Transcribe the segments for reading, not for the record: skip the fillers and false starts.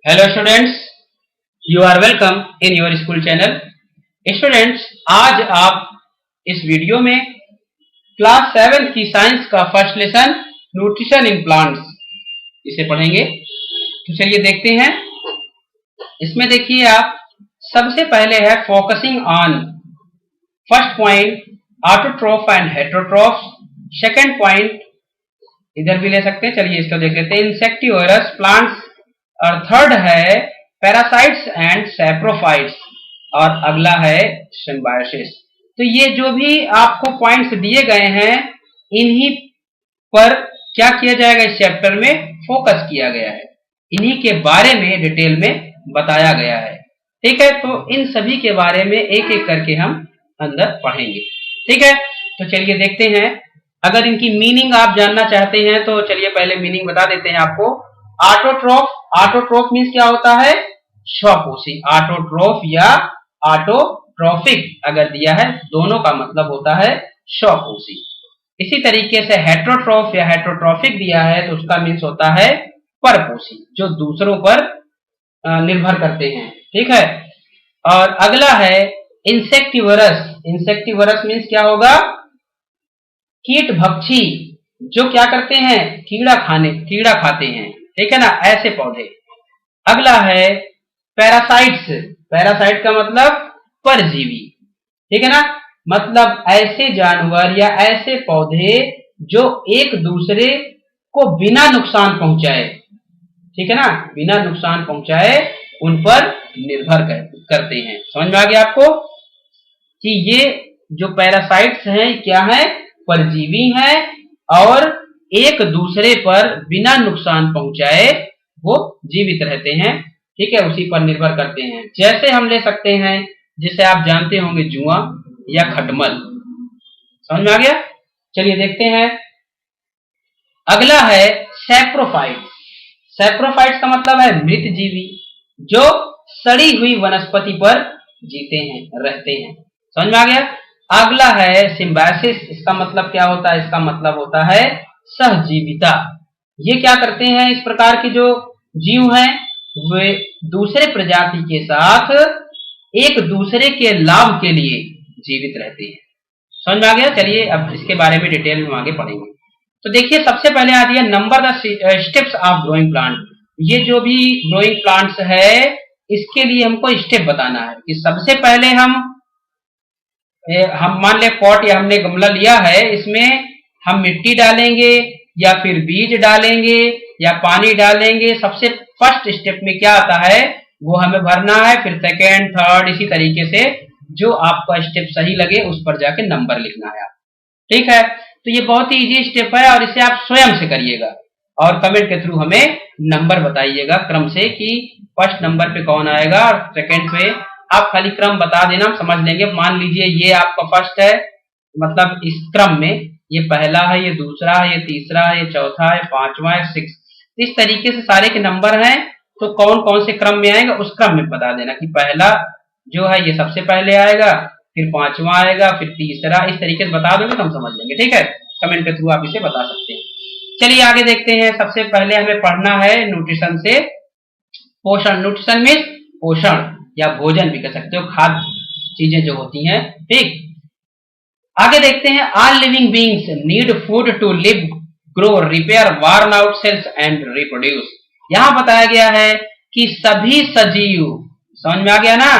Hello students, you are welcome in your school channel. Students, आज आप इस video में क्लास 7 की साइंस का first lesson nutrition in plants इसे पढ़ेंगे। तो चलिए देखते हैं। इसमें देखिए आप, सबसे पहले है focusing on. First point autotroph and heterotroph. Second point इधर भी ले सकते हैं, चलिए इसको देख लेते हैं, इंसेक्टिवोरस प्लांट्स। और थर्ड है पैरासाइट्स एंड सैप्रोफाइट्स। और अगला है सिम्बायोसिस। तो ये जो भी आपको पॉइंट्स दिए गए हैं, इन्हीं पर क्या किया जाएगा, इस चैप्टर में फोकस किया गया है, इन्हीं के बारे में डिटेल में बताया गया है। ठीक है, तो इन सभी के बारे में एक एक करके हम अंदर पढ़ेंगे। ठीक है, तो चलिए देखते हैं। अगर इनकी मीनिंग आप जानना चाहते हैं तो चलिए पहले मीनिंग बता देते हैं आपको। ऑटोट्रोफ, ऑटोट्रोफ मीन्स क्या होता है, स्वपोषी। ऑटोट्रोफ या ऑटोट्रोफिक अगर दिया है, दोनों का मतलब होता है स्वपोषी। इसी तरीके से हेटेरोट्रोफ या हेटेरोट्रोफिक दिया है तो उसका मीन्स होता है परपोषी, जो दूसरों पर निर्भर करते हैं। ठीक है, और अगला है इंसेक्टिवरस। इंसेक्टिवरस मीन्स क्या होगा, कीट भक्षी, जो क्या करते हैं, कीड़ा खाते हैं। ठीक है ना, ऐसे पौधे। अगला है पैरासाइट्स। पैरासाइट का मतलब परजीवी। ठीक है ना, मतलब ऐसे जानवर या ऐसे पौधे जो एक दूसरे को बिना नुकसान पहुंचाए, ठीक है ना, बिना नुकसान पहुंचाए उन पर निर्भर करते हैं। समझ में आ गया आपको कि ये जो पैरासाइट्स हैं क्या है, परजीवी हैं और एक दूसरे पर बिना नुकसान पहुंचाए वो जीवित रहते हैं। ठीक है, उसी पर निर्भर करते हैं। जैसे हम ले सकते हैं, जिसे आप जानते होंगे, जुआ या खटमल। समझ में आ गया। चलिए देखते हैं। अगला है सैप्रोफाइट्स। सैप्रोफाइट्स का मतलब है मृत जीवी, जो सड़ी हुई वनस्पति पर जीते हैं, रहते हैं। समझ में आ गया। अगला है सिम्बायोसिस। इसका मतलब क्या होता है, इसका मतलब होता है सहजीविता। ये क्या करते हैं, इस प्रकार के जो जीव हैं वे दूसरे प्रजाति के साथ एक दूसरे के लाभ के लिए जीवित रहते हैं। समझ में आ गया। चलिए अब इसके बारे में डिटेल में आगे पढ़ेंगे। तो देखिए, सबसे पहले आ दिया number the steps of growing plant. ये जो भी ग्रोइंग प्लांट्स है, इसके लिए हमको स्टेप बताना है कि सबसे पहले हम मान ले पॉट या हमने गमला लिया है, इसमें हम मिट्टी डालेंगे या फिर बीज डालेंगे या पानी डालेंगे। सबसे फर्स्ट स्टेप में क्या आता है वो हमें भरना है, फिर सेकेंड, थर्ड, इसी तरीके से जो आपका स्टेप सही लगे उस पर जाके नंबर लिखना है आप। ठीक है, तो ये बहुत ही इजी स्टेप है और इसे आप स्वयं से करिएगा और कमेंट के थ्रू हमें नंबर बताइएगा क्रम से कि फर्स्ट नंबर पे कौन आएगा और सेकेंड पे। आप खाली क्रम बता देना, हम समझ लेंगे। मान लीजिए ये आपका फर्स्ट है, मतलब इस क्रम में ये पहला है, ये दूसरा है, ये तीसरा है, ये चौथा है, पांचवा है, सिक्स। इस तरीके से सारे के नंबर हैं, तो कौन कौन से क्रम में आएगा उस क्रम में बता देना कि पहला जो है ये सबसे पहले आएगा, फिर पांचवा आएगा, फिर तीसरा। इस तरीके से बता दोगे तो हम समझ लेंगे। ठीक है, कमेंट के थ्रू आप इसे बता सकते हैं। चलिए आगे देखते हैं। सबसे पहले हमें पढ़ना है न्यूट्रिशन से पोषण। न्यूट्रिशन में पोषण या भोजन भी कह सकते हो, खाद्य चीजें जो होती हैं। ठीक, आगे देखते हैं। All living beings need food to live, grow, repair, worn out cells and reproduce. यहां बताया गया है कि सभी सजीव, समझ में आ गया ना,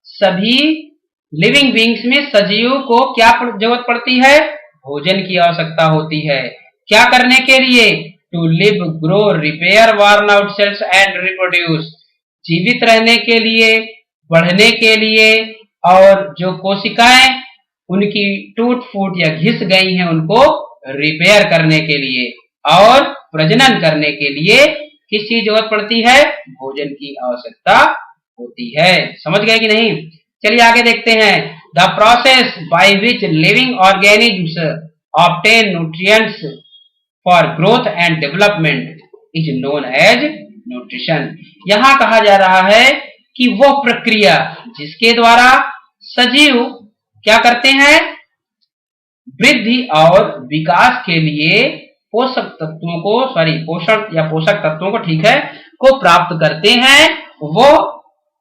सभी लिविंग बीइंग्स में सजीव को क्या जरूरत पड़ती है, भोजन की आवश्यकता होती है। क्या करने के लिए, to live, grow, repair, worn out cells and reproduce, जीवित रहने के लिए, बढ़ने के लिए, और जो कोशिकाएं उनकी टूट फूट या घिस गई हैं उनको रिपेयर करने के लिए, और प्रजनन करने के लिए किसकी जरूरत पड़ती है, भोजन की आवश्यकता होती है। समझ गए कि नहीं। चलिए आगे देखते हैं। The process by which living organisms obtain nutrients for growth and development is known as nutrition. यहां कहा जा रहा है कि वो प्रक्रिया जिसके द्वारा सजीव क्या करते हैं, वृद्धि और विकास के लिए पोषक तत्वों को, पोषण या पोषक तत्वों को, ठीक है, को प्राप्त करते हैं वो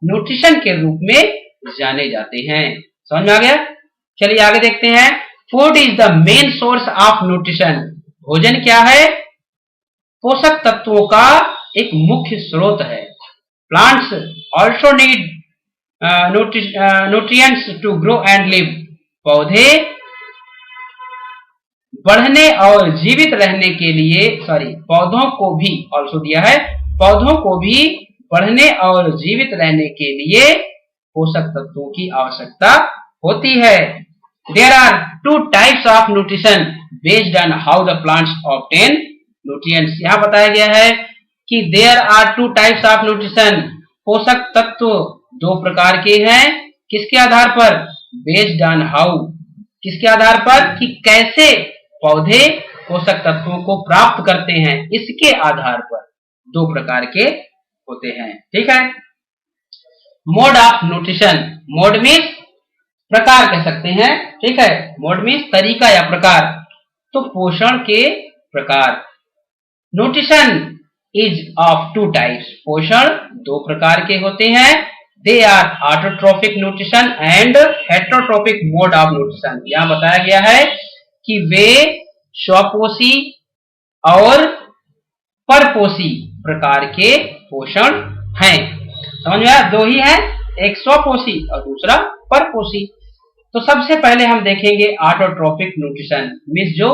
न्यूट्रिशन के रूप में जाने जाते हैं। समझ में आ गया? चलिए आगे देखते हैं। Food is the main source of nutrition. भोजन क्या है? पोषक तत्वों का एक मुख्य स्रोत है। Plants also need nutrients to grow and live. पौधे बढ़ने और जीवित रहने के लिए, पौधों को भी ऑल्सो दिया है, पौधों को भी बढ़ने और जीवित रहने के लिए पोषक तत्वों की आवश्यकता होती है। There are two types of nutrition based on how the plants obtain nutrients। यहाँ बताया गया है कि there are two types of nutrition। पोषक तत्व दो प्रकार के हैं। किसके आधार पर? Based on how। किसके आधार पर? कि कैसे पौधे पोषक तत्वों को प्राप्त करते हैं, इसके आधार पर दो प्रकार के होते हैं। ठीक है। Mode of nutrition. Mode means प्रकार कह सकते हैं। ठीक है। मोड मीन्स तरीका या प्रकार। तो पोषण के प्रकार। Nutrition is of two types. पोषण दो प्रकार के होते हैं। They are autotrophic nutrition and heterotrophic mode of nutrition. यहाँ बताया गया है कि वे स्वपोषी और परपोषी प्रकार के पोषण हैं। समझ में आया? दो ही हैं, एक स्वपोषी और दूसरा परपोषी। तो सबसे पहले हम देखेंगे ऑटोट्रोफिक न्यूट्रिशन मीन्स जो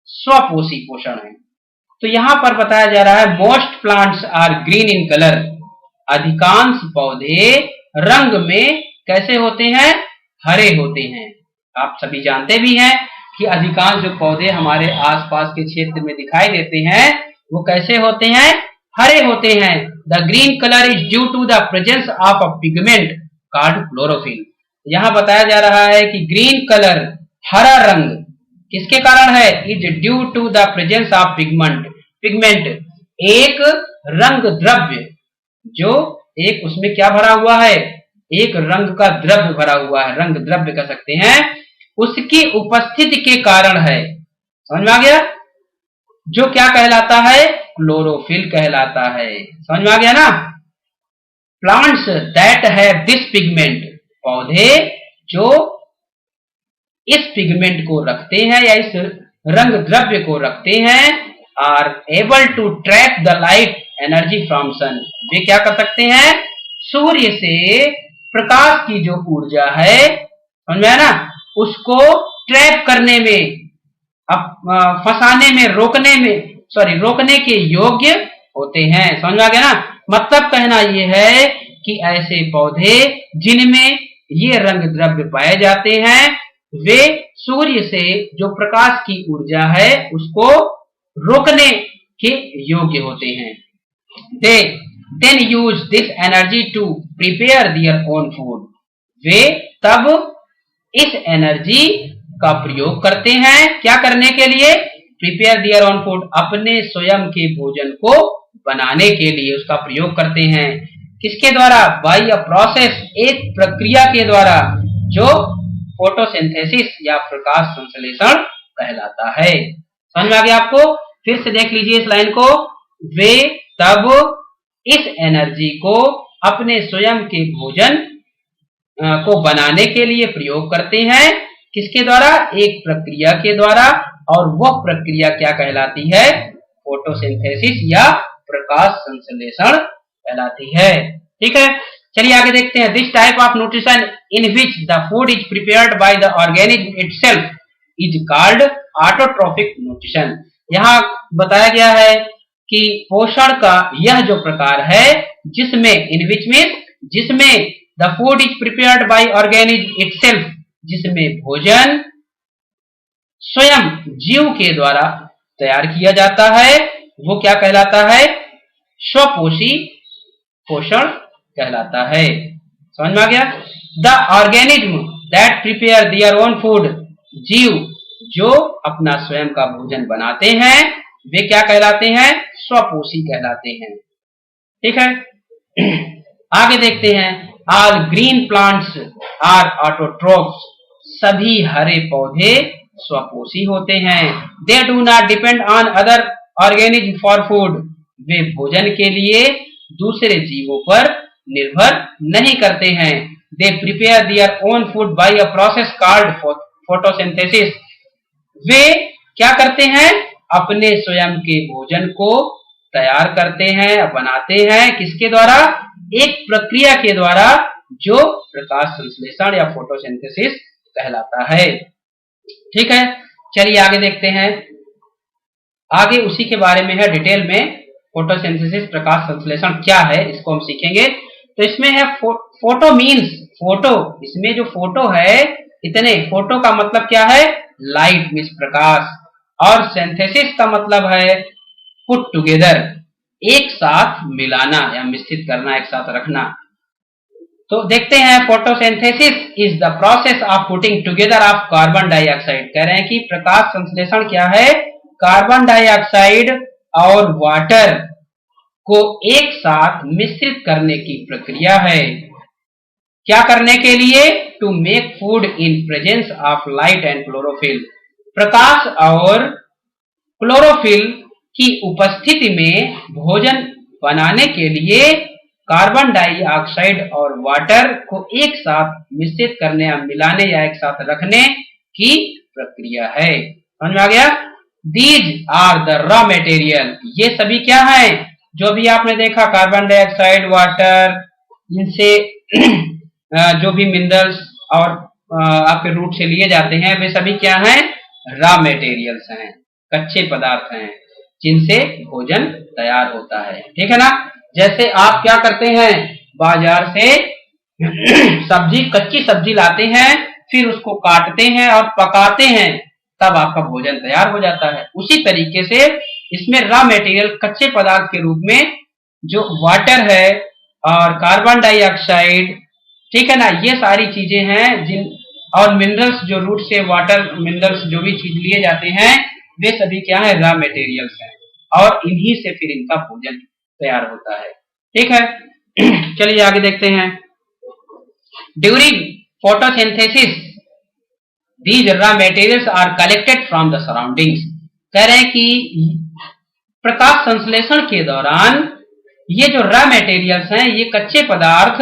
स्वपोषी पोषण है। तो यहां पर बताया जा रहा है most plants are green in colour. अधिकांश पौधे रंग में कैसे होते हैं? हरे होते हैं। आप सभी जानते भी हैं कि अधिकांश जो पौधे हमारे आसपास के क्षेत्र में दिखाई देते हैं वो कैसे होते हैं? हरे होते हैं। The green colour is due to the presence of a pigment called chlorophyll. यहाँ बताया जा रहा है कि ग्रीन कलर, हरा रंग किसके कारण है? Is due to the presence of pigment एक रंग द्रव्य, जो एक उसमें क्या भरा हुआ है? एक रंग का द्रव्य भरा हुआ है, रंग द्रव्य कह सकते हैं, उसकी उपस्थिति के कारण है। समझ में आ गया? जो क्या कहलाता है? क्लोरोफिल कहलाता है। समझ में आ गया ना? Plants that have this pigment. पौधे जो इस पिगमेंट को रखते हैं या इस रंग द्रव्य को रखते हैं, are able to trap the light energy from sun. वे क्या कर सकते हैं? सूर्य से प्रकाश की जो ऊर्जा है, समझ में आया ना, उसको ट्रैप करने में, फंसाने में, रोकने के योग्य होते हैं। समझ में आ गया ना? मतलब कहना यह है कि ऐसे पौधे जिनमें ये रंग द्रव्य पाए जाते हैं, वे सूर्य से जो प्रकाश की ऊर्जा है उसको रोकने के योग्य होते हैं। They then use this energy to prepare their own food। वे तब इस एनर्जी का प्रयोग करते हैं, क्या करने के लिए? प्रिपेयर दियर ओन फूड, अपने स्वयं के भोजन को बनाने के लिए उसका प्रयोग करते हैं। किसके द्वारा? बाय अ प्रोसेस, एक प्रक्रिया के द्वारा, जो फोटोसिंथेसिस या प्रकाश संश्लेषण कहलाता है। समझ में आ गया आपको? फिर से देख लीजिए इस लाइन को। वे तब इस एनर्जी को अपने स्वयं के भोजन को बनाने के लिए प्रयोग करते हैं। किसके द्वारा? एक प्रक्रिया के द्वारा, और वह प्रक्रिया क्या कहलाती है? फोटोसिंथेसिस या प्रकाश संश्लेषण कहलाती है। ठीक है। चलिए आगे देखते हैं। This type of nutrition in which the food is prepared by the organism itself is called autotrophic nutrition. यहाँ बताया गया है कि पोषण का यह जो प्रकार है, जिसमें इन विच में, जिसमें the food is prepared by organism itself, जिसमें भोजन स्वयं जीव के द्वारा तैयार किया जाता है, वो क्या कहलाता है? स्वपोषी पोषण कहलाता है। समझ में आ गया? The organism that prepare their own food, जीव जो अपना स्वयं का भोजन बनाते हैं, वे क्या कहलाते हैं? स्वपोषी कहलाते हैं। ठीक है। आगे देखते हैं। All green plants are autotrophs. सभी हरे पौधे स्वपोषी होते हैं। They do not depend on other organism for food. वे भोजन के लिए दूसरे जीवों पर निर्भर नहीं करते हैं। They prepare their own food by a process called photosynthesis. वे क्या करते हैं? अपने स्वयं के भोजन को तैयार करते हैं, बनाते हैं, किसके द्वारा? एक प्रक्रिया के द्वारा जो प्रकाश संश्लेषण या फोटोसिंथेसिस कहलाता है। ठीक है, चलिए आगे देखते हैं। आगे उसी के बारे में है डिटेल में। फोटोसिंथेसिस प्रकाश संश्लेषण क्या है इसको हम सीखेंगे। तो इसमें है फोटो मीन्स फोटो, इसमें जो फोटो है इतने, फोटो का मतलब क्या है? लाइट मीन्स प्रकाश, और सिंथेसिस का मतलब है पुट टुगेदर, एक साथ मिलाना या मिश्रित करना, एक साथ रखना। तो देखते हैं, photosynthesis is the process of putting together of carbon dioxide. कह रहे हैं कि प्रकाश संश्लेषण क्या है? कार्बन डाइऑक्साइड और वाटर को एक साथ मिश्रित करने की प्रक्रिया है। क्या करने के लिए? To make food in presence of light and chlorophyll. प्रकाश और क्लोरोफिल की उपस्थिति में भोजन बनाने के लिए कार्बन डाइऑक्साइड और वाटर को एक साथ मिश्रित करने या मिलाने या एक साथ रखने की प्रक्रिया है। समझ में आ गया? These are the raw material. ये सभी क्या है? जो भी आपने देखा, कार्बन डाइऑक्साइड, वाटर, इनसे जो भी मिनरल्स और आपके रूट से लिए जाते हैं, वे सभी क्या हैं? रॉ मटेरियल्स हैं, कच्चे पदार्थ हैं जिनसे भोजन तैयार होता है। ठीक है ना? जैसे आप क्या करते हैं, बाजार से सब्जी, कच्ची सब्जी लाते हैं, फिर उसको काटते हैं और पकाते हैं, तब आपका भोजन तैयार हो जाता है। उसी तरीके से इसमें रॉ मटेरियल, कच्चे पदार्थ के रूप में जो वाटर है और कार्बन डाइऑक्साइड, ठीक है ना, ये सारी चीजें हैं जिन, और मिनरल्स, जो रूट से वाटर मिनरल्स जो भी चीज लिए जाते हैं, वे सभी क्या है? रॉ मटेरियल्स हैं, और इन्हीं से फिर इनका भोजन तैयार होता है। ठीक है, चलिए आगे देखते हैं। During photosynthesis these raw materials are collected from the surroundings। कह रहे हैं कि प्रकाश संश्लेषण के दौरान ये जो रॉ मटेरियल्स हैं, ये कच्चे पदार्थ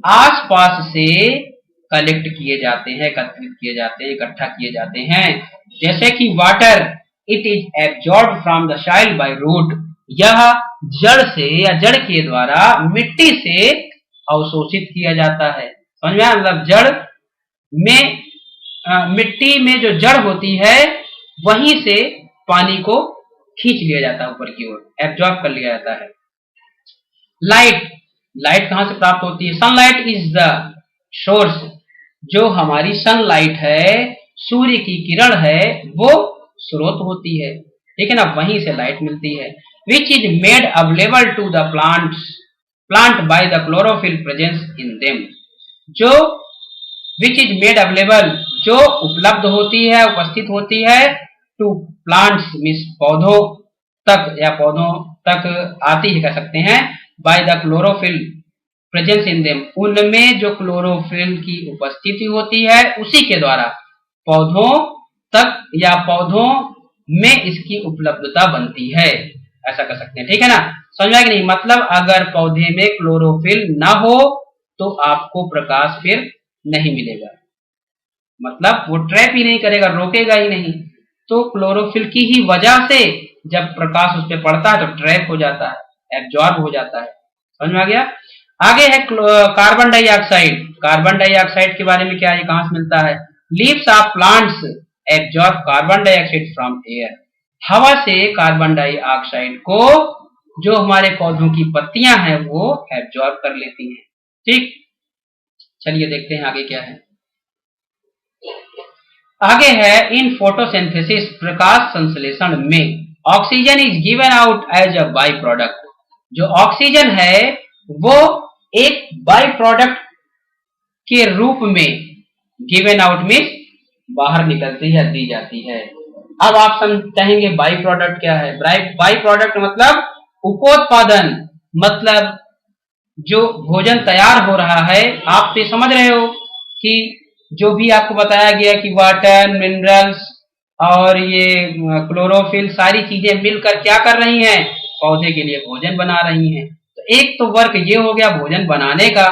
आसपास से कलेक्ट किए जाते हैं, एकत्रित किए जाते हैं, इकट्ठा किए जाते हैं। जैसे कि water, it is absorbed from the soil by root. यह जड़ से या जड़ के द्वारा मिट्टी से अवशोषित किया जाता है। समझ में आया? मतलब जड़ में, मिट्टी में जो जड़ होती है, वहीं से पानी को खींच लिया जाता है ऊपर की ओर, एब्जॉर्ब कर लिया जाता है। लाइट, लाइट कहां से प्राप्त होती है? Sunlight is the source. जो हमारी सनलाइट है, सूर्य की किरण है, वो स्रोत होती है। ठीक है ना? वहीं से लाइट मिलती है। Which is made available to the plant by the chlorophyll presence in them. जो विच इज मेड अवेलेबल, जो उपलब्ध होती है, उपस्थित होती है, टू प्लांट्स मीन्स पौधों तक, या पौधों तक आती है कह सकते हैं, bye the chlorophyll presence in them. उनमें जो क्लोरोफिल की उपस्थिति होती है, उसी के द्वारा पौधों तक या पौधों में इसकी उपलब्धता बनती है, ऐसा कर सकते हैं। ठीक है ना? समझा कि नहीं? मतलब अगर पौधे में क्लोरोफिल ना हो तो आपको प्रकाश फिर नहीं मिलेगा, मतलब वो ट्रैप ही नहीं करेगा, रोकेगा ही नहीं। तो क्लोरोफिल की ही वजह से जब प्रकाश उस पर पड़ता है तो ट्रैप हो जाता है, एब्जॉर्ब हो जाता है। समझ में आ गया? आगे है कार्बन डाइऑक्साइड। कार्बन डाइऑक्साइड के बारे में क्या है, कहां से मिलता है? Leaves of plants absorb carbon dioxide from air. हवा से कार्बन डाइऑक्साइड को जो हमारे पौधों की पत्तियां हैं वो एब्जॉर्ब कर लेती हैं। ठीक, चलिए देखते हैं आगे क्या है। आगे है, इन फोटोसिंथेसिस प्रकाश संश्लेषण में oxygen is given out as a by product. जो ऑक्सीजन है वो एक बाई प्रोडक्ट के रूप में, गिवन आउट मीन्स बाहर निकलती है, दी जाती है। अब आप कहेंगे बाई प्रोडक्ट क्या है? बाई प्रोडक्ट मतलब उपोत्पादन, मतलब जो भोजन तैयार हो रहा है। आप तो समझ रहे हो कि जो भी आपको बताया गया कि वाटर, मिनरल्स और ये क्लोरोफिल, सारी चीजें मिलकर क्या कर रही हैं? पौधे के लिए भोजन बना रही हैं। तो एक तो वर्क ये हो गया भोजन बनाने का,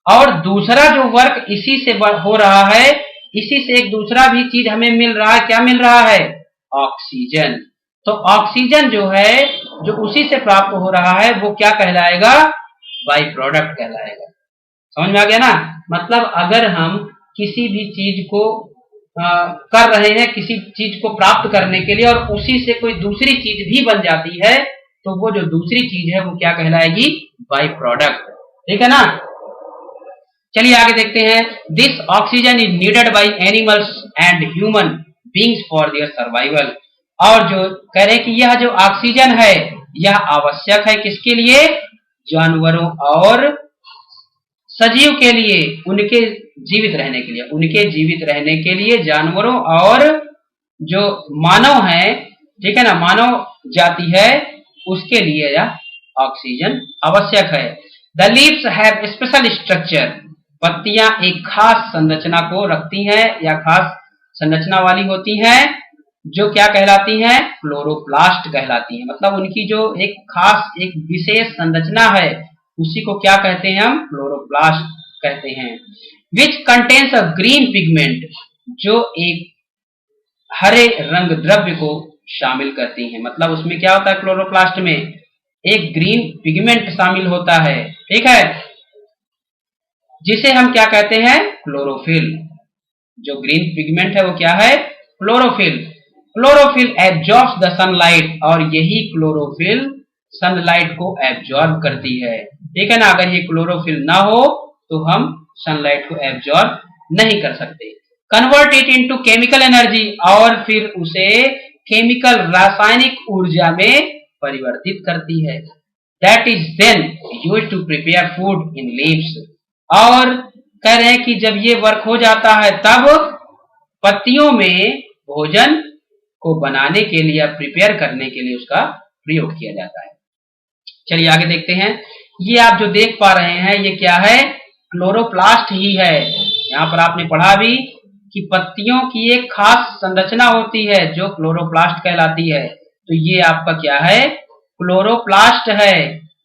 और दूसरा जो वर्क इसी से हो रहा है, इसी से एक दूसरा भी चीज हमें मिल रहा है। क्या मिल रहा है? ऑक्सीजन। तो ऑक्सीजन जो है, जो उसी से प्राप्त हो रहा है, वो क्या कहलाएगा? बाई प्रोडक्ट कहलाएगा। समझ में आ गया ना? मतलब अगर हम किसी भी चीज को कर रहे हैं, किसी चीज को प्राप्त करने के लिए, और उसी से कोई दूसरी चीज भी बन जाती है, तो वो जो दूसरी चीज है वो क्या कहलाएगी? By product. ठीक है ना? चलिए आगे देखते हैं। This oxygen is needed by animals and human beings for their survival. और जो कह रहे हैं कि यह जो ऑक्सीजन है, यह आवश्यक है किसके लिए? जानवरों और सजीव के लिए, उनके जीवित रहने के लिए। उनके जीवित रहने के लिए जानवरों और जो मानव है, ठीक है ना, मानव जाति है, उसके लिए यह ऑक्सीजन आवश्यक है। The leaves have special structure. पत्तियां एक खास संरचना को रखती हैं या खास संरचना वाली होती हैं, जो क्या कहलाती हैं? क्लोरोप्लास्ट कहलाती हैं। मतलब उनकी जो एक खास एक विशेष संरचना है, उसी को क्या कहते हैं हम? क्लोरोप्लास्ट कहते हैं। Which contains a green pigment, जो एक हरे रंग द्रव्य को शामिल करती हैं। मतलब उसमें क्या होता है? क्लोरोप्लास्ट में एक ग्रीन पिगमेंट शामिल होता है, ठीक है, जिसे हम क्या कहते हैं? क्लोरोफिल। जो ग्रीन पिगमेंट है वो क्या है? Chlorophyll. Chlorophyll absorbs the sunlight, और यही क्लोरोफिल सनलाइट को एब्जॉर्ब करती है। ठीक है ना? अगर ये क्लोरोफिल ना हो तो हम सनलाइट को एब्जॉर्ब नहीं कर सकते। Convert it into chemical energy, और फिर उसे केमिकल रासायनिक ऊर्जा में परिवर्तित करती है। That is then used to prepare food in leaves. और कह रहे हैं कि जब ये वर्क हो जाता है, तब पत्तियों में भोजन को बनाने के लिए, प्रिपेयर करने के लिए उसका प्रयोग किया जाता है। चलिए आगे देखते हैं। ये आप जो देख पा रहे हैं, ये क्या है? क्लोरोप्लास्ट ही है। यहाँ पर आपने पढ़ा भी कि पत्तियों की एक खास संरचना होती है जो क्लोरोप्लास्ट कहलाती है। तो ये आपका क्या है? क्लोरोप्लास्ट है,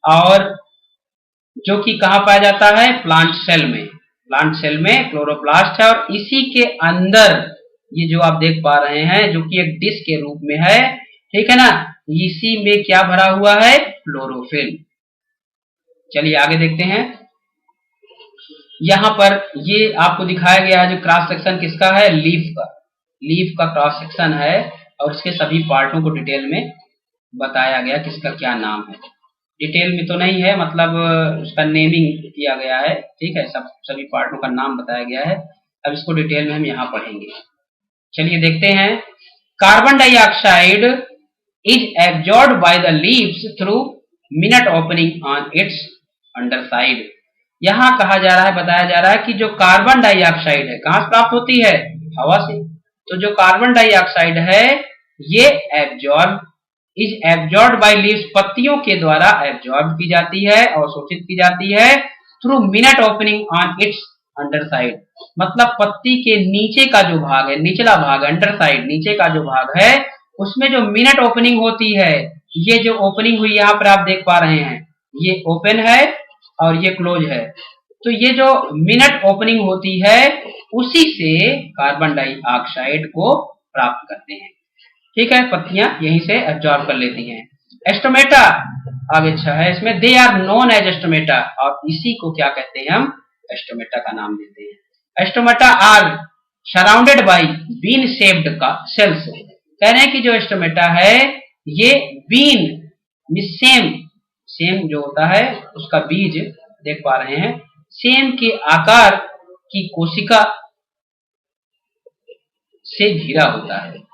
और जो कि कहाँ पाया जाता है? प्लांट सेल में। प्लांट सेल में क्लोरोप्लास्ट है, और इसी के अंदर ये जो आप देख पा रहे हैं, जो कि एक डिश के रूप में है, ठीक है ना, इसी में क्या भरा हुआ है? क्लोरोफिल। चलिए आगे देखते हैं। यहां पर ये आपको दिखाया गया है जो क्रॉस सेक्शन किसका है? लीफ का। लीफ का क्रॉस सेक्शन है, और इसके सभी पार्टों को डिटेल में बताया गया किसका क्या नाम है। डिटेल में तो नहीं है, मतलब उसका नेमिंग किया गया है, ठीक है, सभी पार्टों का नाम बताया गया है। अब इसको डिटेल में हम यहाँ पढ़ेंगे। चलिए देखते हैं। Carbon dioxide is absorbed by the leaves through minute opening on its underside. यहाँ कहा जा रहा है, बताया जा रहा है कि जो कार्बन डाइऑक्साइड है, कहाँ से प्राप्त होती है? हवा से। तो जो कार्बन डाइऑक्साइड है, ये इज एब्जॉर्ब्ड बाय लीव्स, पत्तियों के द्वारा एब्जॉर्ब की जाती है, अवशोषित की जाती है, through minute opening on its underside. मतलब पत्ती के नीचे का जो भाग है, निचला भाग, अंडरसाइड, नीचे का जो भाग है, उसमें जो मिनट ओपनिंग होती है, ये जो ओपनिंग हुई यहाँ पर आप देख पा रहे हैं, ये ओपन है और ये क्लोज है। तो ये जो मिनट ओपनिंग होती है, उसी से कार्बन डाइऑक्साइड को प्राप्त करते हैं। ठीक है, पत्तियां यहीं से एब्जॉर्ब कर लेती हैं। एस्टोमेटा आगे अच्छा है, इसमें they are known as stomata, और इसी को क्या कहते हैं? हम एस्टोमेटा का नाम देते हैं। Stomata are surrounded by bean shaped का सेल्स। कह रहे हैं कि जो एस्टोमेटा है, ये बीन सेम जो होता है उसका बीज देख पा रहे हैं, सेम के आकार की कोशिका से घिरा होता है।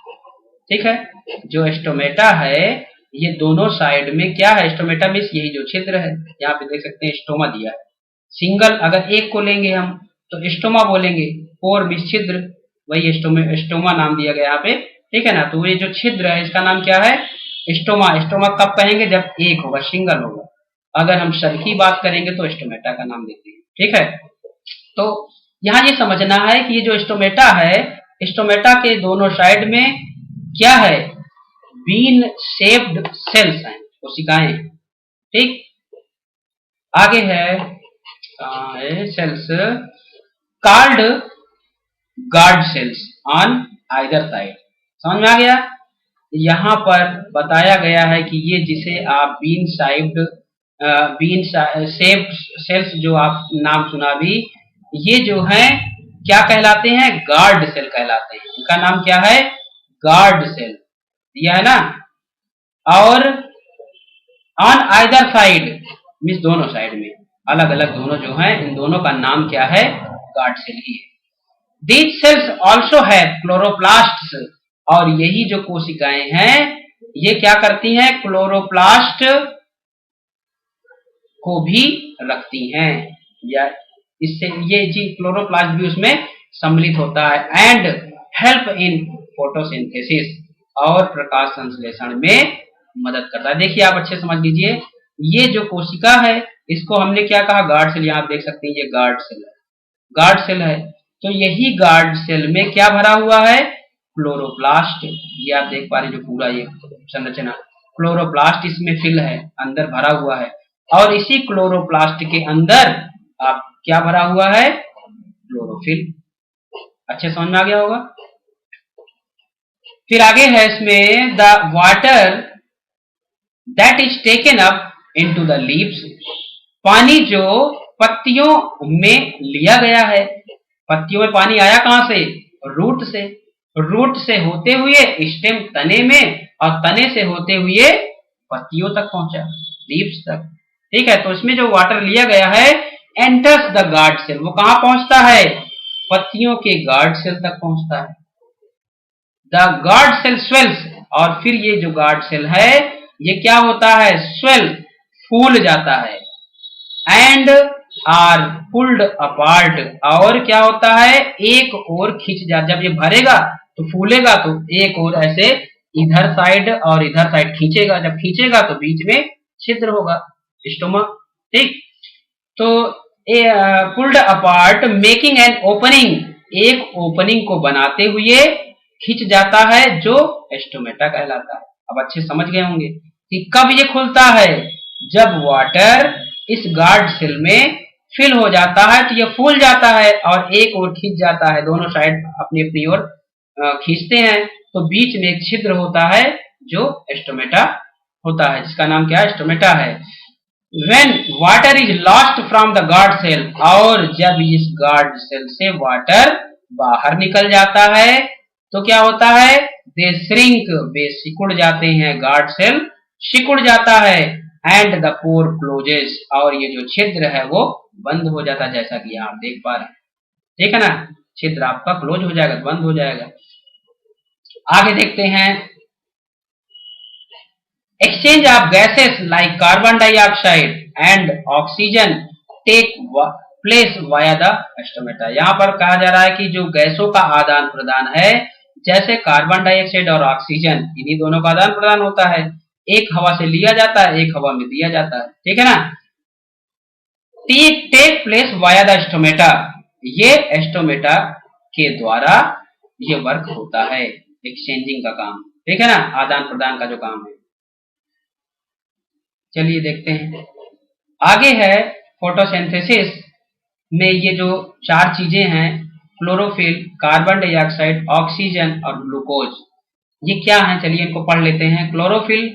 ठीक है, जो एस्टोमेटा है, ये दोनों साइड में क्या है? एस्टोमेटा में यही जो छिद्र है, यहाँ पे देख सकते हैं स्टोमा दिया है। सिंगल अगर एक को लेंगे हम तो स्टोमा बोलेंगे, और भी छिद्र, वही स्टोमा नाम दिया गया यहाँ पे। ठीक है ना? तो ये जो छिद्र है, इसका नाम क्या है? स्टोमा। स्टोमा कब कहेंगे? जब एक होगा, सिंगल होगा। अगर हम सब की बात करेंगे तो स्टोमेटा का नाम देते हैं। ठीक है, तो यहाँ ये समझना है कि ये जो स्टोमेटा है, स्टोमेटा के दोनों साइड में क्या है? बीन शेप्ड सेल्स हैं, कोशिकाएं। ठीक, आगे है cells called guard cells on either side. समझ में आ गया? यहाँ पर बताया गया है कि ये जिसे आप बीन शेप्ड सेल्स जो आप नाम सुना भी, ये जो है क्या कहलाते हैं? गार्ड सेल कहलाते हैं। इनका नाम क्या है? गार्ड सेल दिया है ना। और ऑन आइदर साइड मीन्स दोनों साइड में, अलग अलग दोनों जो हैं, इन दोनों का नाम क्या है? गार्ड सेल ही है। These cells also have chloroplasts, और यही जो कोशिकाएं हैं ये क्या करती हैं? क्लोरोप्लास्ट को भी रखती हैं, या इससे ये जी क्लोरोप्लास्ट भी उसमें सम्मिलित होता है। एंड हेल्प इन फोटोसिंथेसिस, और प्रकाश संश्लेषण में मदद करता है। देखिए आप अच्छे समझ लीजिए, ये जो कोशिका है इसको हमने क्या कहा? Guard cell. यहाँ आप देख सकते हैं ये गार्ड सेल है, गार्ड सेल है। तो यही गार्ड सेल में क्या भरा हुआ है? क्लोरोप्लास्ट। ये आप देख पा रहे हैं जो पूरा ये संरचना, क्लोरोप्लास्ट इसमें फिल है, अंदर भरा हुआ है। और इसी क्लोरोप्लास्ट के अंदर आप क्या भरा हुआ है? क्लोरोफिल। अच्छे समझ में आ गया होगा। फिर आगे है इसमें the water that is taken up into the leaves, पानी जो पत्तियों में लिया गया है। पत्तियों में पानी आया कहां से? रूट से। रूट से होते हुए स्टेम तने में, और तने से होते हुए पत्तियों तक पहुंचा, लीव्स तक। ठीक है, तो इसमें जो वाटर लिया गया है एंटर्स द गार्ड सेल, वो कहां पहुंचता है? पत्तियों के गार्ड सेल तक पहुंचता है। द गार्ड सेल स्वेल्स, और फिर ये जो गार्ड सेल है ये क्या होता है? स्वेल, फूल जाता है। एंड आर पुल्ड अपार्ट, और क्या होता है? एक ओर खींच जा, जब ये भरेगा तो फूलेगा तो एक ओर ऐसे इधर साइड और इधर साइड खींचेगा, जब खींचेगा तो बीच में छिद्र होगा, स्टोमा। ठीक, तो pulled apart making an opening, एक ओपनिंग को बनाते हुए खींच जाता है, जो स्टोमेटा कहलाता है। अब अच्छे समझ गए होंगे कि कब ये खुलता है? जब वाटर इस गार्ड सेल में फिल हो जाता है तो ये फूल जाता है और एक ओर खींच जाता है, दोनों साइड अपनी अपनी ओर खींचते हैं, तो बीच में एक छिद्र होता है जो स्टोमेटा होता है, जिसका नाम क्या है? स्टोमेटा है। When water is lost from the guard cell, और जब इस गार्ड सेल से वाटर बाहर निकल जाता है तो क्या होता है? दे श्रिंक, वे सिकुड़ जाते हैं, गार्ड सेल सिकुड़ जाता है। एंड द पोर क्लोजेस, और ये जो छिद्र है वो बंद हो जाता है, जैसा कि आप देख पा रहे हैं। ठीक है ना, छिद्र आपका क्लोज हो जाएगा, बंद हो जाएगा। आगे देखते हैं, exchange of gases like carbon dioxide and oxygen take place via the stomata. यहाँ पर कहा जा रहा है कि जो गैसों का आदान प्रदान है, जैसे कार्बन डाइऑक्साइड और ऑक्सीजन, इन्हीं दोनों का आदान प्रदान होता है। एक हवा से लिया जाता है, एक हवा में दिया जाता है। ठीक है ना। Take place via the stomata, ये स्टोमेटा के द्वारा ये वर्क होता है, एक्सचेंजिंग का काम। ठीक है ना, आदान प्रदान का जो काम है। चलिए देखते हैं आगे है फोटोसिंथेसिस में ये जो चार चीजें हैं, क्लोरोफिल, कार्बन डाइऑक्साइड, ऑक्सीजन और ग्लूकोज, ये क्या है? चलिए इनको पढ़ लेते हैं। क्लोरोफिल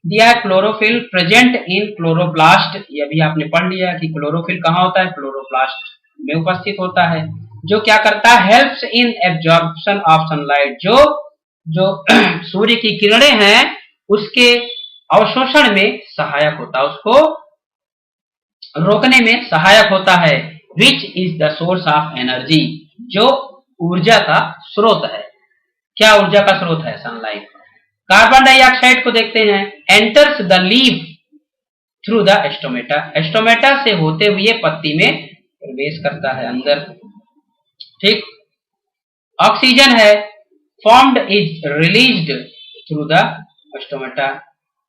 दिया है, क्लोरोफिल प्रेजेंट इन क्लोरोप्लास्ट, ये अभी आपने पढ़ लिया कि क्लोरोफिल कहाँ होता है? क्लोरोप्लास्ट में उपस्थित होता है। जो क्या करता है? Helps in absorption of sunlight, जो सूर्य की किरणें हैं उसके अवशोषण में सहायक होता है, उसको रोकने में सहायक होता है। Which is the source of energy, जो ऊर्जा का स्रोत है। क्या ऊर्जा का स्रोत है? सनलाइट। कार्बन डाइऑक्साइड को देखते हैं, enters the leaf through the stomata, stomata से होते हुए पत्ती में प्रवेश करता है अंदर। ठीक। ऑक्सीजन है, formed is released through the stomata.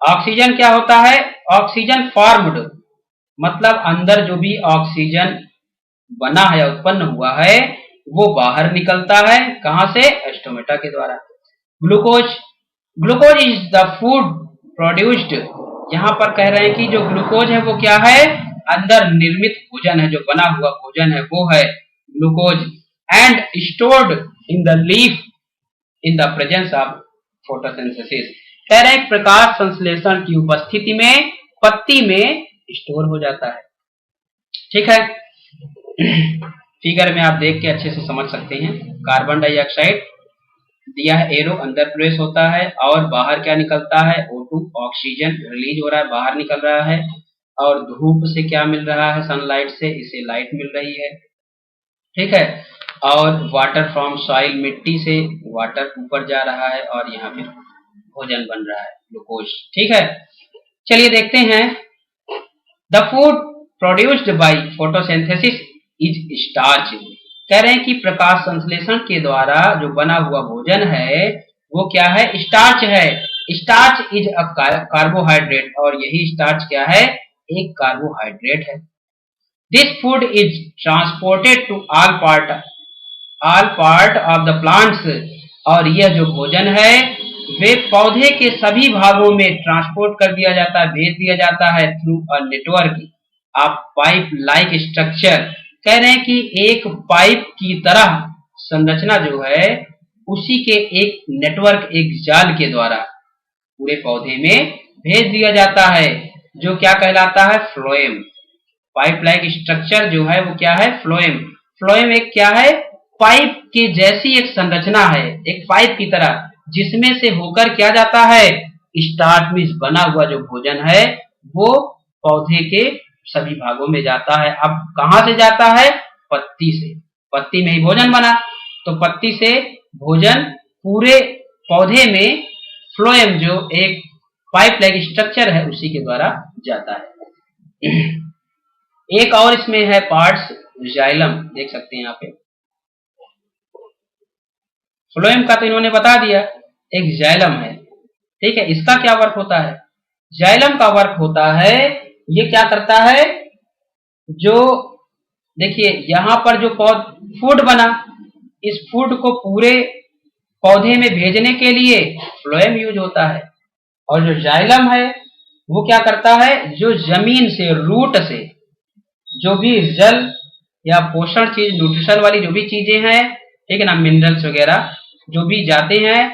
Oxygen क्या होता है? ऑक्सीजन फॉर्म्ड मतलब अंदर जो भी ऑक्सीजन बना है, उत्पन्न हुआ है, वो बाहर निकलता है। कहां से? स्टोमेटा के द्वारा। Glucose, glucose is the food produced, यहां पर कह रहे हैं कि जो ग्लूकोज है वो क्या है? अंदर निर्मित भोजन है, जो बना हुआ भोजन है वो है glucose and stored in the leaf in the presence of photosynthesis. कह रहे हैं प्रकाश संश्लेषण की उपस्थिति में पत्ती में स्टोर हो जाता है। ठीक है, फिगर में आप देख के अच्छे से समझ सकते हैं। कार्बन डाइऑक्साइड दिया है, एरो अंदर प्रवेश होता है और बाहर क्या निकलता है, O2 ऑक्सीजन रिलीज हो रहा है, बाहर निकल रहा है। और धूप से क्या मिल रहा है, सनलाइट से इसे लाइट मिल रही है। ठीक है, और वाटर फ्रॉम सॉइल, मिट्टी से वाटर ऊपर जा रहा है और यहाँ पे भोजन बन रहा है ग्लूकोज। ठीक है, चलिए देखते हैं। The food produced by photosynthesis is starch. कह रहे हैं कि प्रकाश संश्लेषण के द्वारा जो बना हुआ भोजन है वो क्या है, स्टार्च है। स्टार्च इज अ कार्बोहाइड्रेट, और यही स्टार्च क्या है, एक कार्बोहाइड्रेट है। This food is transported to all part of the plants, और यह जो भोजन है वे पौधे के सभी भागों में ट्रांसपोर्ट कर दिया जाता है, भेज दिया जाता है through a network of pipe like structure. कह रहे हैं कि एक पाइप की तरह संरचना जो है उसी के एक नेटवर्क, एक जाल के द्वारा पूरे पौधे में भेज दिया जाता है, जो क्या कहलाता है, फ्लोएम। पाइप लाइक स्ट्रक्चर जो है वो क्या है, फ्लोएम। फ्लोएम एक क्या है, पाइप के जैसी एक संरचना है, एक पाइप की तरह, जिसमें से होकर क्या जाता है, स्टार्च में बना हुआ जो भोजन है वो पौधे के सभी भागों में जाता है। अब कहां से जाता है, पत्ती से। पत्ती में ही भोजन बना, तो पत्ती से भोजन पूरे पौधे में फ्लोएम जो एक पाइप लाइक स्ट्रक्चर है उसी के द्वारा जाता है। एक और इसमें है पार्ट्स, जाइलम, देख सकते हैं यहाँ पे। फ्लोएम का तो इन्होंने बता दिया, एक जाइलम है। ठीक है, इसका क्या वर्क होता है, जाइलम का वर्क होता है, ये क्या करता है, जो देखिए यहां पर जो फूड बना, इस फूड को पूरे पौधे में भेजने के लिए फ्लोएम यूज होता है। और जो जाइलम है वो क्या करता है, जो जमीन से, रूट से जो भी जल या पोषण चीज, न्यूट्रिशन वाली जो भी चीजें हैं, ठीक है ना, मिनरल्स वगैरह जो भी जाते हैं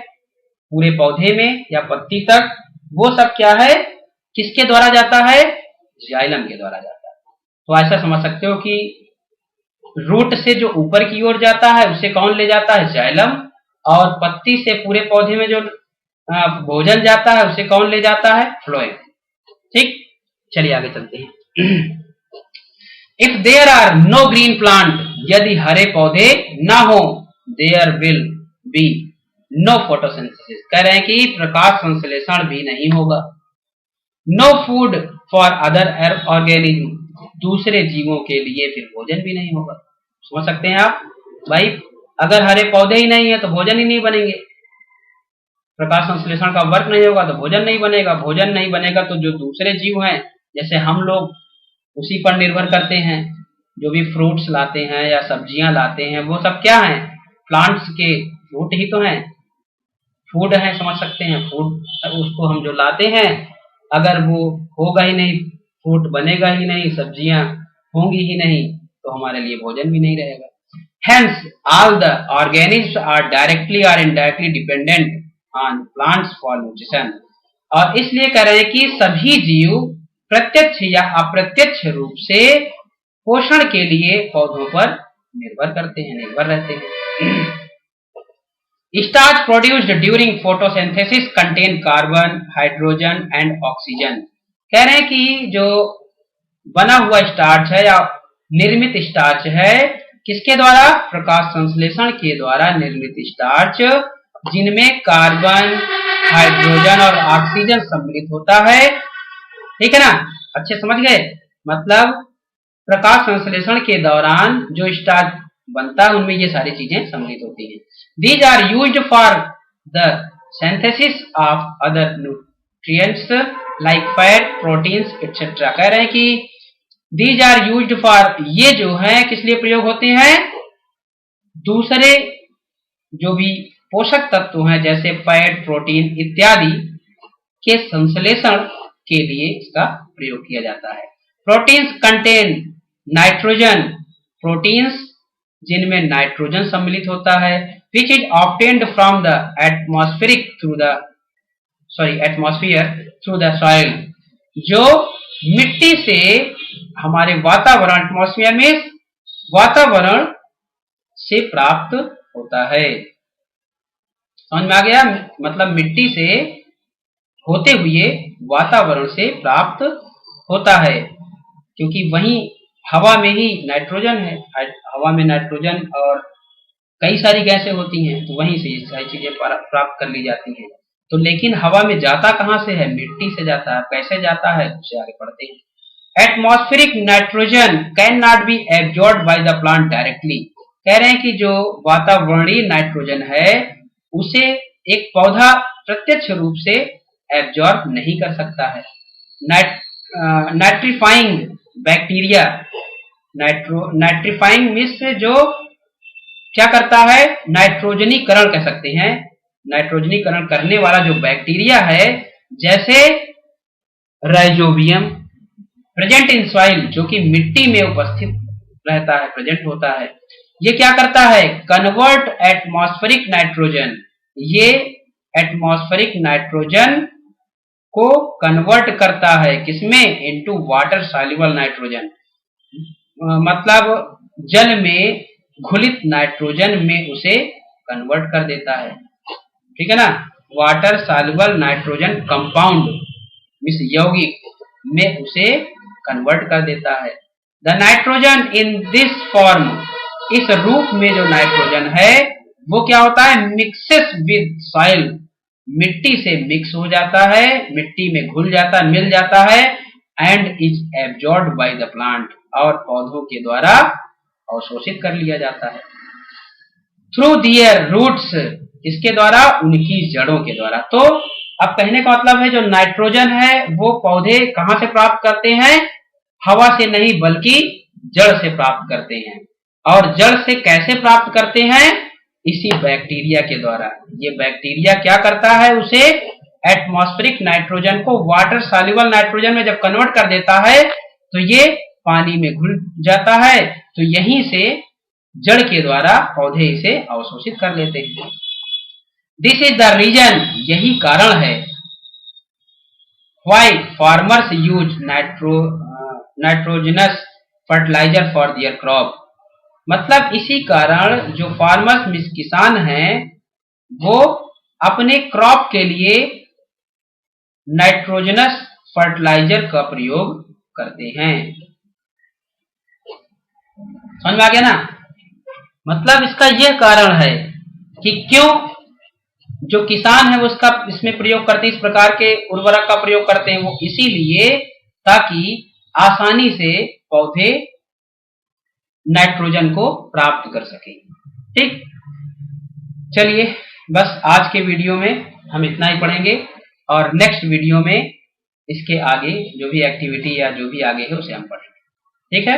पूरे पौधे में या पत्ती तक, वो सब क्या है, किसके द्वारा जाता है, जाइलम के द्वारा जाता है। तो ऐसा समझ सकते हो कि रूट से जो ऊपर की ओर जाता है उसे कौन ले जाता है, जाइलम, और पत्ती से पूरे पौधे में जो भोजन जाता है उसे कौन ले जाता है, फ्लोएम। ठीक, चलिए आगे चलते हैं। If there are no green plant, यदि हरे पौधे ना हो, there will be no photosynthesis. कह रहे हैं कि प्रकाश संश्लेषण भी नहीं होगा। No food for other organism, दूसरे जीवों के लिए फिर भोजन भी नहीं होगा। समझ सकते हैं आप भाई, अगर हरे पौधे ही नहीं है तो भोजन ही नहीं बनेंगे, प्रकाश संश्लेषण का वर्क नहीं होगा तो भोजन नहीं बनेगा, भोजन नहीं बनेगा तो जो दूसरे जीव हैं जैसे हम लोग उसी पर निर्भर करते हैं, जो भी फ्रूट्स लाते हैं या सब्जियां लाते हैं वो सब क्या है, प्लांट्स के फ्रूट ही तो हैं, फूड है, समझ सकते हैं। फूड उसको हम जो लाते हैं, अगर वो होगा ही नहीं, फ्रूट बनेगा ही नहीं, सब्जियां होंगी ही नहीं, तो हमारे लिए भोजन भी नहीं रहेगा। Hence, all the organisms are directly or indirectly dependent on plants for nutrition। और इसलिए कह रहे हैं कि सभी जीव प्रत्यक्ष या अप्रत्यक्ष रूप से पोषण के लिए पौधों पर निर्भर करते हैं, निर्भर रहते हैं। Starch produced during photosynthesis contain carbon, hydrogen and oxygen। कह रहे हैं कि जो बना हुआ स्टार्च है या निर्मित स्टार्च है, किसके द्वारा, प्रकाश संश्लेषण के द्वारा निर्मित स्टार्च, जिनमें कार्बन, हाइड्रोजन और ऑक्सीजन सम्मिलित होता है। ठीक है ना, अच्छे समझ गए, मतलब प्रकाश संश्लेषण के दौरान जो स्टार्च बनता है उनमें ये सारी चीजें सम्मिलित होती हैं। These are used for the synthesis of other nutrients like fat, proteins, etc। कह रहे हैं कि These are used for, ये जो है किस लिए प्रयोग होते हैं, दूसरे जो भी पोषक तत्व हैं जैसे फैट, प्रोटीन इत्यादि के संश्लेषण के लिए इसका प्रयोग किया जाता है। प्रोटीन्स कंटेन नाइट्रोजन, प्रोटीन्स जिनमें नाइट्रोजन सम्मिलित होता है, which is obtained from the atmospheric atmosphere through the soil, जो मिट्टी से हमारे वातावरण, एटमॉस्फेयर में वातावरण से प्राप्त होता है। समझ में आ गया? मतलब मिट्टी से होते हुए वातावरण से प्राप्त होता है, क्योंकि वहीं हवा में ही नाइट्रोजन है, हवा में नाइट्रोजन और कई सारी गैसें होती हैं, तो वहीं से ये सारी चीजें प्राप्त कर ली जाती हैं। तो लेकिन हवा में जाता कहां से है? मिट्टी से जाता है। कैसे जाता है उससे आगे पढ़ते हैं। Atmospheric nitrogen can not be absorbed by the plant directly. कह रहे हैं कि जो वातावरणीय नाइट्रोजन है उसे एक पौधा प्रत्यक्ष रूप से एब्जॉर्ब नहीं कर सकता है। नाइट्रीफाइंग बैक्टीरिया, नाइट्रीफाइंग मिश्र जो क्या करता है? नाइट्रोजनीकरण कह सकते हैं। नाइट्रोजनीकरण करने वाला जो बैक्टीरिया है, जैसे राइजोबियम प्रेजेंट इन सॉइल, जो कि मिट्टी में उपस्थित रहता है, प्रेजेंट होता है, ये क्या करता है? कन्वर्ट एटमॉस्फेरिक नाइट्रोजन, ये एटमॉस्फेरिक नाइट्रोजन को कन्वर्ट करता है किसमें? इनटू वाटर सॉल्युबल नाइट्रोजन, मतलब जल में घुलित नाइट्रोजन में उसे कन्वर्ट कर देता है। ठीक है ना? Water soluble nitrogen compound miss यौगिक में उसे कन्वर्ट कर देता है। The nitrogen in this form, इस रूप में जो नाइट्रोजन है वो क्या होता है? मिक्सेस विद सॉइल, मिट्टी से मिक्स हो जाता है, मिट्टी में घुल जाता, मिल जाता है, and is absorbed by the plant, और पौधों के द्वारा अवशोषित कर लिया जाता है। थ्रू दियर रूट्स, इसके द्वारा, उनकी जड़ों के द्वारा। तो अब कहने का मतलब है जो नाइट्रोजन है वो पौधे कहां से प्राप्त करते हैं? हवा से नहीं बल्कि जड़ से प्राप्त करते हैं। और जड़ से कैसे प्राप्त करते हैं? इसी बैक्टीरिया के द्वारा। ये बैक्टीरिया क्या करता है? उसे एटमॉस्फेरिक नाइट्रोजन को वाटर सॉल्युबल नाइट्रोजन में जब कन्वर्ट कर देता है तो ये पानी में घुल जाता है, तो यहीं से जड़ के द्वारा पौधे इसे अवशोषित कर लेते हैं। दिस इज द रीजन, यही कारण है, why farmers use nitrogenous fertiliser for their crop, मतलब इसी कारण जो फार्मर्स, किसान हैं, वो अपने क्रॉप के लिए नाइट्रोजनस फर्टिलाइजर का प्रयोग करते हैं। समझ में आ गया ना? मतलब इसका यह कारण है कि क्यों जो किसान है वो उसका इसमें प्रयोग करते हैं, इस प्रकार के उर्वरक का प्रयोग करते हैं, वो इसीलिए ताकि आसानी से पौधे नाइट्रोजन को प्राप्त कर सके। ठीक, चलिए बस आज के वीडियो में हम इतना ही पढ़ेंगे और नेक्स्ट वीडियो में इसके आगे जो भी एक्टिविटी या जो भी आगे है उसे हम पढ़ेंगे। ठीक है।